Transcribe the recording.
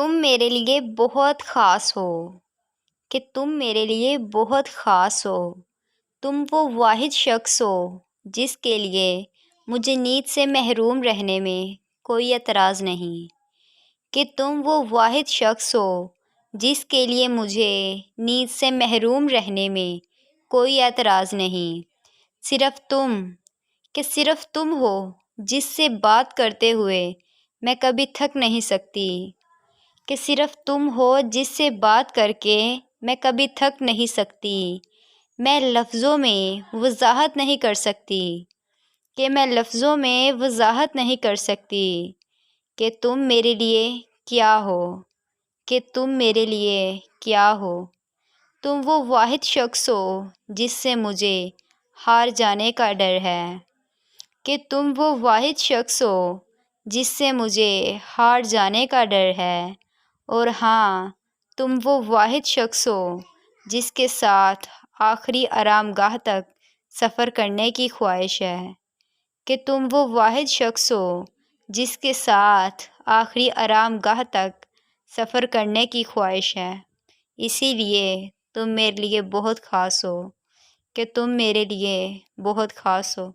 تم میرے لیے بہت خاص ہو، کہ تم میرے لیے بہت خاص ہو۔ تم وہ واحد شخص ہو جس کے لیے مجھے نیند سے محروم رہنے میں کوئی اعتراض نہیں، کہ تم وہ واحد شخص ہو جس کے لیے مجھے نیند سے محروم رہنے میں کوئی اعتراض نہیں۔ صرف تم ہو جس سے بات کرتے ہوئے میں کبھی تھک نہیں سکتی، کہ صرف تم ہو جس سے بات کر کے میں کبھی تھک نہیں سکتی۔ میں لفظوں میں وضاحت نہیں کر سکتی، کہ تم میرے لیے کیا ہو، کہ تم میرے لیے کیا ہو۔ تم وہ واحد شخص ہو جس سے مجھے ہار جانے کا ڈر ہے، کہ تم وہ واحد شخص ہو جس سے مجھے ہار جانے کا ڈر ہے۔ اور ہاں، تم وہ واحد شخص ہو جس کے ساتھ آخری آرام گاہ تک سفر کرنے کی خواہش ہے، کہ تم وہ واحد شخص ہو جس کے ساتھ آخری آرام گاہ تک سفر کرنے کی خواہش ہے۔ اسی لیے تم میرے لیے بہت خاص ہو، کہ تم میرے لیے بہت خاص ہو۔